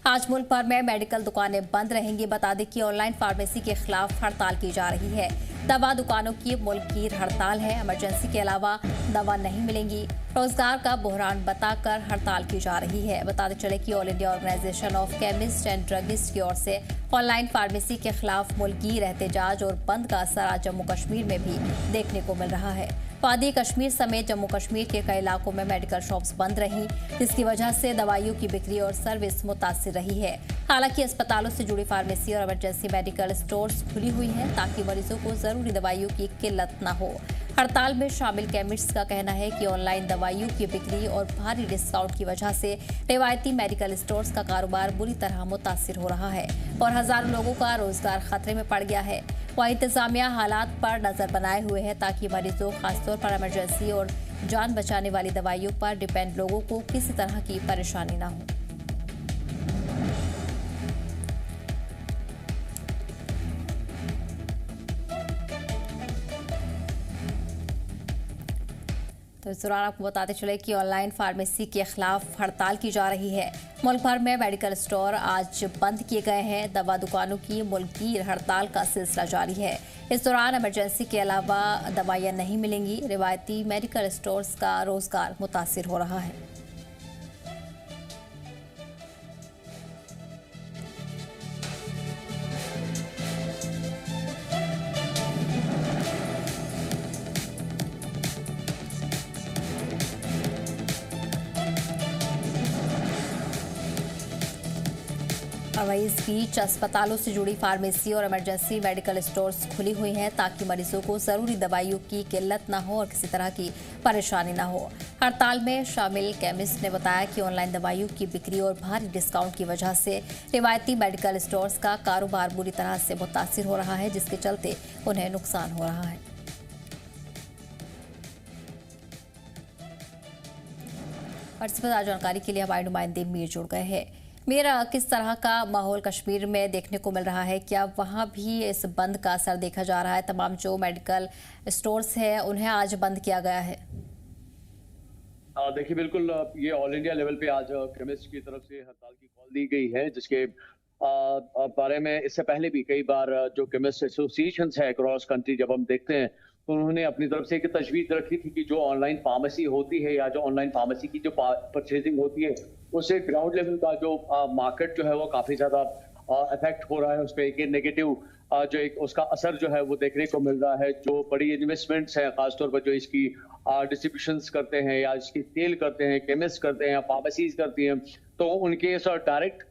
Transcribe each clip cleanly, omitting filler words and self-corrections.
आज मुल्क भर में मेडिकल दुकानें बंद रहेंगी। बता दें कि ऑनलाइन फार्मेसी के खिलाफ हड़ताल की जा रही है। दवा दुकानों की मुल्क की हड़ताल है। इमरजेंसी के अलावा दवा नहीं मिलेंगी। रोजगार का बहरान बताकर हड़ताल की जा रही है। बताते चले कि All India Organisation of Chemist and Druggist की ओर से ऑनलाइन फार्मेसी के खिलाफ मुल्की एहतजाज और बंद का असर आज जम्मू कश्मीर में भी देखने को मिल रहा है। वादी कश्मीर समेत जम्मू कश्मीर के कई इलाकों में मेडिकल शॉप्स बंद रहीं, जिसकी वजह से दवाइयों की बिक्री और सर्विस मुतासिर रही है। हालांकि अस्पतालों से जुड़ी फार्मेसी और इमरजेंसी मेडिकल स्टोर्स खुली हुई हैं ताकि मरीजों को जरूरी दवाइयों की किल्लत न हो। हड़ताल में शामिल केमिस्ट्स का कहना है कि ऑनलाइन दवाइयों की बिक्री और भारी डिस्काउंट की वजह से रिवायती मेडिकल स्टोर्स का कारोबार बुरी तरह मुतासिर हो रहा है और हजारों लोगों का रोजगार खतरे में पड़ गया है। वहीं इंतजामिया हालात पर नजर बनाए हुए है ताकि मरीजों, खासतौर पर इमरजेंसी और जान बचाने वाली दवाइयों पर डिपेंड लोगों को किसी तरह की परेशानी न हो। तो इस दौरान आपको बताते चले कि ऑनलाइन फार्मेसी के खिलाफ हड़ताल की जा रही है। मुल्क भर में मेडिकल स्टोर आज बंद किए गए हैं। दवा दुकानों की मुल्की हड़ताल का सिलसिला जारी है। इस दौरान इमरजेंसी के अलावा दवाइयां नहीं मिलेंगी। रिवायती मेडिकल स्टोर्स का रोजगार मुतासिर हो रहा है। वहीं इस बीच अस्पतालों से जुड़ी फार्मेसी और इमरजेंसी मेडिकल स्टोर्स खुली हुई हैं ताकि मरीजों को जरूरी दवाइयों की किल्लत न हो और किसी तरह की परेशानी न हो। हड़ताल में शामिल केमिस्ट ने बताया कि ऑनलाइन दवाइयों की बिक्री और भारी डिस्काउंट की वजह से रिवायती मेडिकल स्टोर्स का कारोबार बुरी तरह से मुतासिर हो रहा है, जिसके चलते उन्हें नुकसान हो रहा है। और इस पर जानकारी के लिए हमारे नुमाइंदे मीर जुड़ गए हैं। मेरा किस तरह का माहौल कश्मीर में देखने को मिल रहा है? क्या वहां भी इस बंद का असर देखा जा रहा है? तमाम जो मेडिकल स्टोर्स हैं उन्हें आज बंद किया गया है। देखिए, बिल्कुल ये ऑल इंडिया लेवल पे आज केमिस्ट की तरफ से हड़ताल की कॉल दी गई है, जिसके बारे में इससे पहले भी कई बार जो केमिस्ट एसोसिएशन है अक्रॉस कंट्री जब हम देखते हैं तो उन्होंने अपनी तरफ से एक तजवीज़ रखी थी कि जो ऑनलाइन फार्मेसी होती है या जो ऑनलाइन फार्मेसी की जो परचेजिंग होती है उससे ग्राउंड लेवल का जो मार्केट जो है वो काफ़ी ज़्यादा इफेक्ट हो रहा है। उस पर एक नेगेटिव जो एक उसका असर जो है वो देखने को मिल रहा है। जो बड़ी इन्वेस्टमेंट्स हैं, खासतौर पर जो इसकी डिस्ट्रीब्यूशंस करते हैं या इसकी सेल करते हैं, केमिस्ट करते हैं या फार्मेसीज करती हैं, तो उनके डायरेक्ट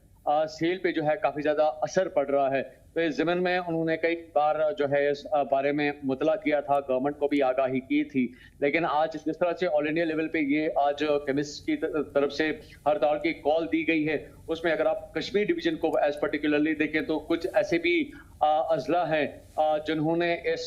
सेल पे जो है काफ़ी ज़्यादा असर पड़ रहा है। तो इस ज़मीन में उन्होंने कई बार जो है इस बारे में मुतला किया था, गवर्नमेंट को भी आगाही की थी, लेकिन आज जिस तरह से ऑल इंडिया लेवल पे ये आज केमिस्ट की तरफ से हड़ताल की कॉल दी गई है, उसमें अगर आप कश्मीर डिवीजन को एज पर्टिकुलरली देखें तो कुछ ऐसे भी अजला हैं जिन्होंने इस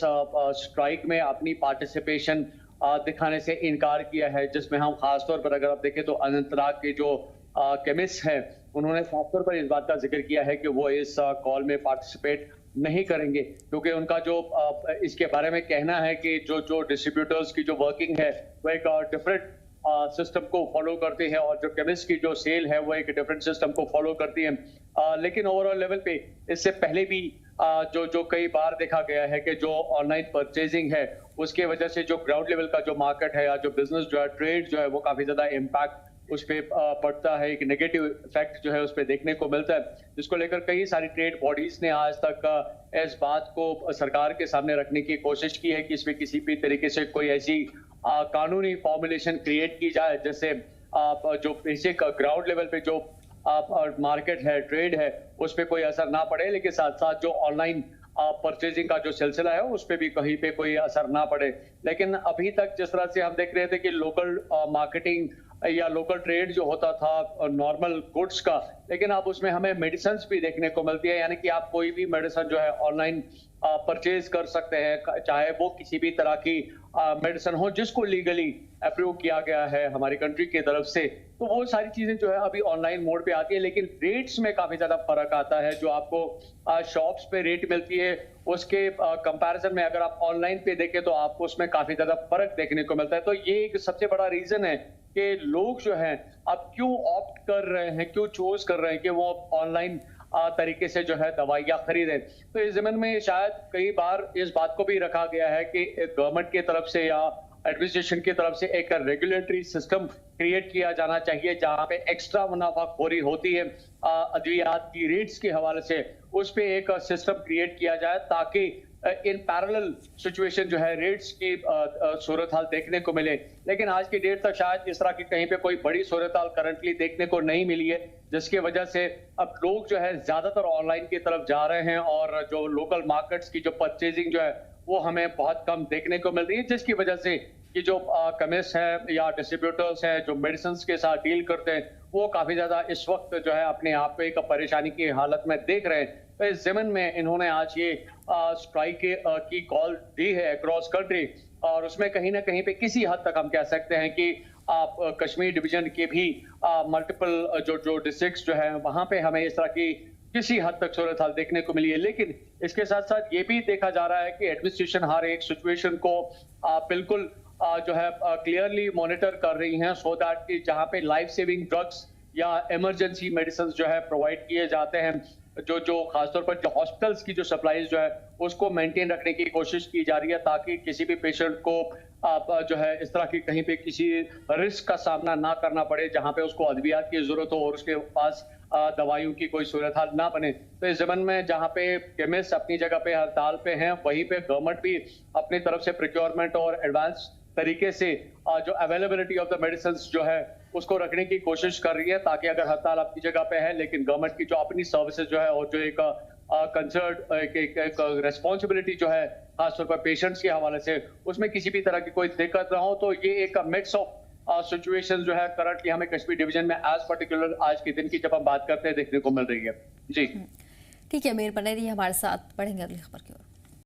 स्ट्राइक में अपनी पार्टिसिपेशन दिखाने से इनकार किया है, जिसमें हम खासतौर पर अगर आप देखें तो अनंतनाग के जो केमिस्ट हैं उन्होंने खासतौर पर इस बात का जिक्र किया है कि वो इस कॉल में पार्टिसिपेट नहीं करेंगे, क्योंकि उनका जो इसके बारे में कहना है कि जो डिस्ट्रीब्यूटर्स की जो वर्किंग है वो एक डिफरेंट सिस्टम को फॉलो करते हैं और जो केमिस्ट की जो सेल है वो एक डिफरेंट सिस्टम को फॉलो करती है। लेकिन ओवरऑल लेवल पे इससे पहले भी जो कई बार देखा गया है कि जो ऑनलाइन परचेजिंग है उसके वजह से जो ग्राउंड लेवल का जो मार्केट है या जो बिजनेस जो है, ट्रेड जो है, वो काफी ज्यादा इम्पैक्ट उस पर पड़ता है। एक नेगेटिव इफेक्ट जो है उस पर देखने को मिलता है, जिसको लेकर कई सारी ट्रेड बॉडीज ने आज तक इस बात को सरकार के सामने रखने की कोशिश की है कि इसमें किसी भी तरीके से कोई ऐसी कानूनी फॉर्मुलेशन क्रिएट की जाए जैसे जो बेसिक ग्राउंड लेवल पे जो मार्केट है, ट्रेड है, उस पर कोई असर ना पड़े, लेकिन साथ साथ जो ऑनलाइन परचेजिंग का जो सिलसिला है उस पर भी कहीं पे कोई असर ना पड़े। लेकिन अभी तक जिस तरह से हम देख रहे थे कि लोकल मार्केटिंग या लोकल ट्रेड जो होता था नॉर्मल गुड्स का, लेकिन अब उसमें हमें मेडिसिन भी देखने को मिलती है, यानी कि आप कोई भी मेडिसिन जो है ऑनलाइन परचेज कर सकते हैं, चाहे वो किसी भी तरह की मेडिसिन हो जिसको लीगली अप्रूव किया गया है हमारी कंट्री की तरफ से। तो वो सारी चीजें जो है अभी ऑनलाइन मोड पे आती है, लेकिन रेट्स में काफी ज्यादा फर्क आता है। जो आपको शॉप्स पे रेट मिलती है उसके कंपैरिजन में अगर आप ऑनलाइन पे देखें तो आपको उसमें काफी ज्यादा फर्क देखने को मिलता है। तो ये एक सबसे बड़ा रीजन है कि लोग जो हैं अब क्यों ऑप्ट कर रहे हैं, क्यों चूज कर रहे हैं कि वो ऑनलाइन तरीके से जो है दवाइयाँ खरीदें। तो इस ज़मीन में शायद कई बार इस बात को भी रखा गया है कि गवर्नमेंट की तरफ से या एडमिनिस्ट्रेशन की तरफ से एक रेगुलेटरी सिस्टम क्रिएट किया जाना चाहिए, जहां पे एक्स्ट्रा मुनाफाखोरी होती है अद्वियात की रेट्स के हवाले से, उस पे एक सिस्टम क्रिएट किया जाए ताकि इन पैरेलल सिचुएशन जो है रेट्स की सूरत हाल देखने को मिले। लेकिन आज की डेट तक शायद इस तरह की कहीं पे कोई बड़ी सूरत हाल करंटली देखने को नहीं मिली है, जिसकी वजह से अब लोग जो है ज्यादातर ऑनलाइन की तरफ जा रहे हैं और जो लोकल मार्केट्स की जो परचेजिंग जो है वो हमें बहुत कम देखने को मिल रही है, जिसकी वजह से कि जो केमिस्ट है या डिस्ट्रीब्यूटर्स हैं जो मेडिसिन के साथ डील करते हैं, वो काफी ज्यादा इस वक्त जो है अपने आप पे एक परेशानी की हालत में देख रहे हैं। तो इस ज़मीन में इन्होंने आज ये स्ट्राइक की कॉल दी है अक्रॉस कंट्री, और उसमें कहीं ना कहीं पे किसी हद तक हम कह सकते हैं कि कश्मीर डिवीजन के भी मल्टीपल जो डिस्ट्रिक्ट्स जो है वहां पे हमें इस तरह की किसी हद तक सूरत हाल देखने को मिली है। लेकिन इसके साथ साथ ये भी देखा जा रहा है कि एडमिनिस्ट्रेशन हर एक सिचुएशन को बिल्कुल जो है क्लियरली मॉनिटर कर रही हैं, सो दैट कि जहां पे लाइफ सेविंग ड्रग्स या इमरजेंसी मेडिसिन जो है प्रोवाइड किए जाते हैं, जो खासतौर पर जो हॉस्पिटल्स की जो सप्लाईज जो है उसको मेंटेन रखने की कोशिश की जा रही है, ताकि किसी भी पेशेंट को जो है इस तरह की कहीं पे किसी रिस्क का सामना ना करना पड़े, जहां पे उसको अद्वियात की जरूरत हो और उसके पास दवाइयों की कोई सूरत हाल ना बने। तो इस ज़मीन में जहां पे केमिस्ट अपनी जगह पे हड़ताल पे हैं, वहीं पे गवर्नमेंट भी अपनी तरफ से प्रोक्योरमेंट और एडवांस तरीके से जो अवेलेबिलिटी ऑफ द मेडिसिन जो है उसको रखने की कोशिश कर रही है, ताकि अगर हड़ताल अपनी जगह पे है लेकिन गवर्नमेंट की जो अपनी सर्विसेज जो है और जो एक कंसर्न एक रिस्पॉन्सिबिलिटी जो है खासतौर पर पेशेंट्स के हवाले से, उसमें किसी भी तरह की कोई दिक्कत ना हो। तो ये एक मिक्स ऑफ सिचुएशन जो है करंटली हमें कश्मीर डिवीजन में एज पर्टिकुलर आज के दिन की जब हम बात करते हैं देखने को मिल रही है। जी ठीक है, मेयर बने रहिए हमारे साथ, बढ़ेंगे अगली खबर की ओर।